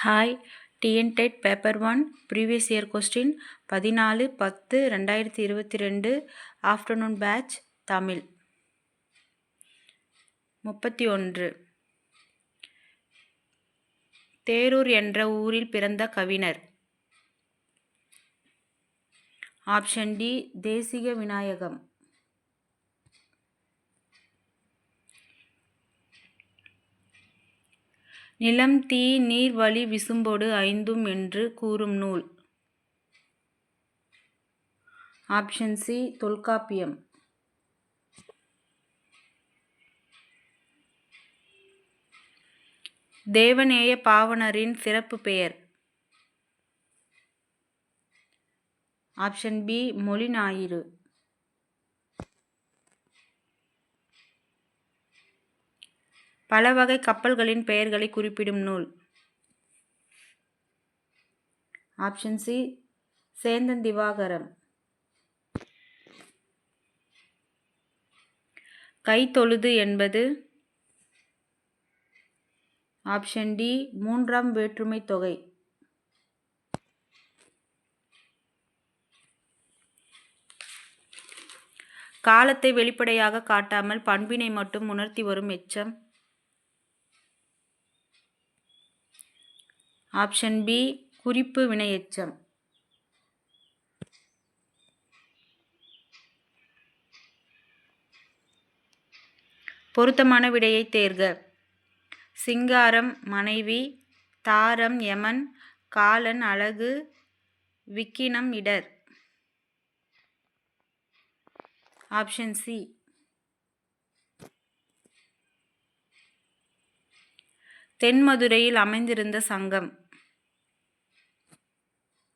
Hi, TNTET paper 1 previous year question 14/10/2022 afternoon batch Tamil. 31. Therur என்ற ஊரில் பிறந்த கவிஞர். Option D Desika Vinayagam. நிலம் தீ நீர் வளி விசும்பொடு ஐந்தும் என்று கூறும் நூல். Option C Tolkappiyam. தேவநேய பாவாணரின் சிறப்பு பெயர். ஆப்ஷன் பி மொழி ஞாயிறு. பல வகை கப்பல்களின் பெயர்களை குறிப்பிடும் நூல். Option C சேந்தன்-திவாகரம். கைத்தொழுது என்பது. ஆப்ஷன் டி மூன்றாம் வேற்றுமை தொகை. காலத்தை வெளிப்படையாக காட்டாமல் பண்பினை மட்டும் உணர்த்தி வரும் எச்சம். ஆப்ஷன் பி குறிப்பு வினையெச்சம். பொருத்தமான விடையை தேர்க. சிங்காரம் மனைவி, தாரம் யமன், காலன் அழகு, விக்கினம் இடர். Option C. தென்மதுரையில் அமைந்திருந்த சங்கம்.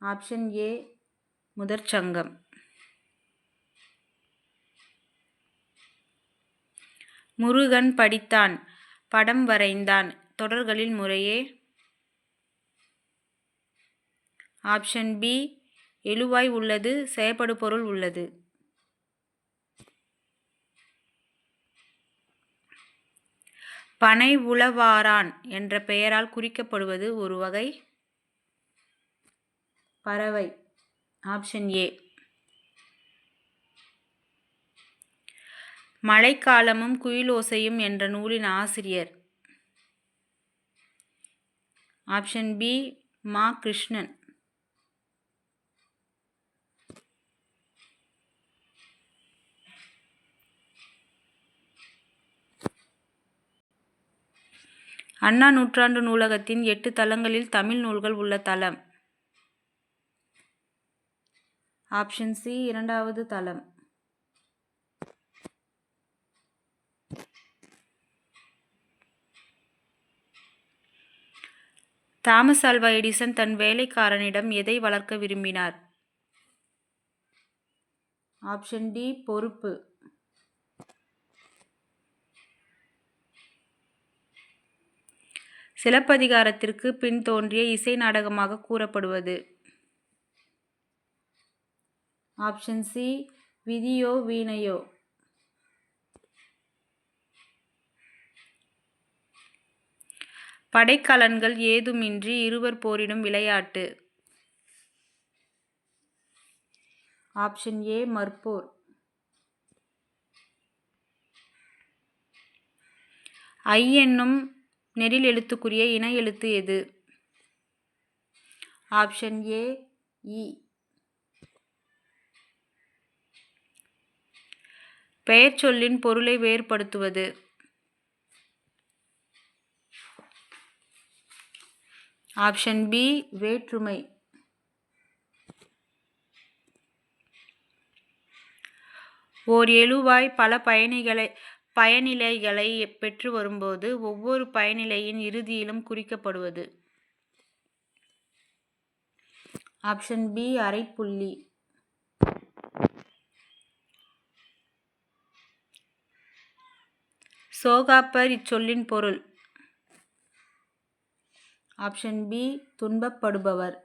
Option A முதற்சங்கம். முருகன் படித்தான், படம் வரைந்தான் தொடர்களில் முறையே. ஆப்ஷன் பி எழுவாய் உள்ளது, செயப்படுபொருள் உள்ளது. பனை உழவாரான் என்ற பெயரால் குறிக்கப்படுவது ஒரு வகை பறவை. Option A. மழைக்காலமும் குயிலோசையும் என்ற நூலின் ஆசிரியர். ஆப்ஷன் பி மா. கிருஷ்ணன். அண்ணா நூற்றாண்டு நூலகத்தின் 8 தளங்களில் தமிழ் நூல்கள் உள்ள தளம். ஆப்ஷன் சி இரண்டாவது தளம். தாமஸ் ஆல்வா எடிசன் தன் வேலைக்காரனிடம் எதை வளர்க்க விரும்பினார்? ஆப்ஷன் டி பொறுப்பு. சிலப்பதிகாரத்திற்கு பின் தோன்றிய இசை நாடகமாக கூறப்படுவது. Option C விதியோ வீணையோ. படைக்கலன்கள் ஏதுமின்றி இருவர் போரிடும் விளையாட்டு. Option A மற்போர். ஐ என்னும் நெடில் எழுத்துக்குரிய இணை எழுத்து எது? ஆப்ஷன் ஏ இ. பெயர் சொல்லின் பொருளை வேறுபடுத்துவது. ஆப்ஷன் பி வேற்றுமை. ஓர் எழுவாய் பல பயனிலைகளை பெற்று வரும்போது ஒவ்வொரு பயனிலையின் இறுதியிலும் குறிக்கப்படுவது. Option B அரைப்புள்ளி. சோகாப்பர் இச்சொல்லின் பொருள். ஆப்ஷன் பி துன்பப்படுபவர்.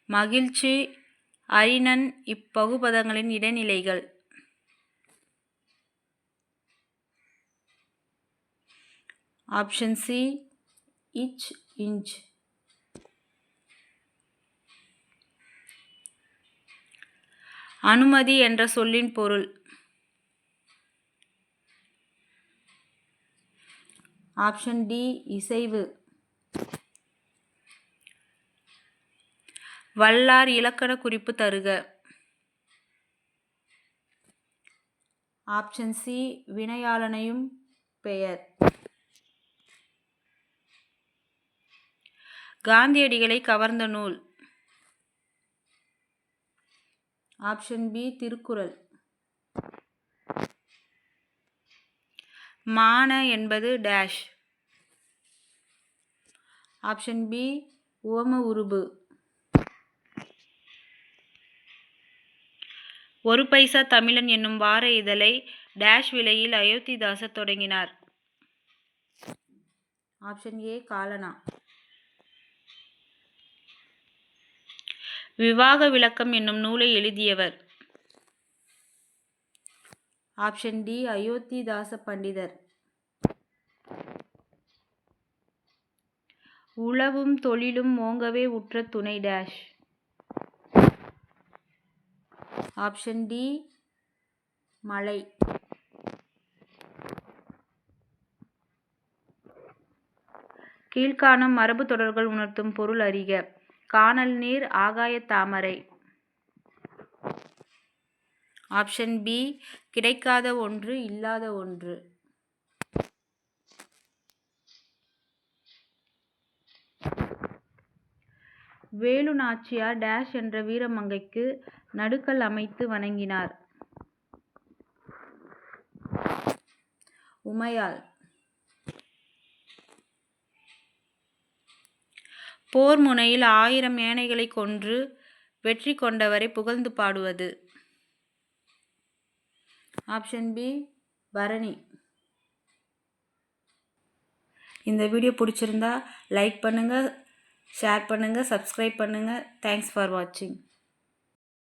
மகிழ்ச்சி அரினன் இப்பகுபதங்களின் இடைநிலைகள். ஆப்ஷன் சி இச் இன்ச். அனுமதி என்ற சொல்லின் பொருள். ஆப்ஷன் டி இசைவு. வல்லார் இலக்கண குறிப்பு தருக. ஆப்ஷன் சி வினையாளனையும் பெயர். காந்தியடிகளை கவர்ந்த நூல். ஆப்ஷன் பி திருக்குறள். மான என்பது டேஷ். ஆப்ஷன் பி உவம உருபு. ஒரு பைசா தமிழன் என்னும் வார இதழை டேஷ் விலையில் அயோத்திதாசர் தொடங்கினார். ஆப்ஷன் ஏ காலனா. விவாக விளக்கம் என்னும் நூலை எழுதியவர். ஆப்ஷன் டி அயோத்திதாச பண்டிதர். உழவும் தொழிலும் ஓங்கவே உற்ற துணை டேஷ். ஆப்ஷன் டி மழை. கீழ்காணும் மரபு தொடர்கள் உணர்த்தும் பொருள் அறிக. கானல் நீர் ஆகாய தாமரை. ஆப்ஷன் பி கிடைக்காத ஒன்று இல்லாத ஒன்று. வேலு நாச்சியார் டேஷ் என்ற வீரமங்கைக்கு நடுக்கல் அமைத்து வணங்கினார். உமையாள். போர் முனையில் 1000 யானைகளை கொன்று வெற்றி கொண்டவரை புகழ்ந்து பாடுவது. ஆப்ஷன் பி பரணி. இந்த வீடியோ பிடிச்சிருந்தா லைக் பண்ணுங்கள், ஷேர் பண்ணுங்கள், சப்ஸ்கிரைப் பண்ணுங்கள். தேங்க்ஸ் ஃபார் வாட்சிங்.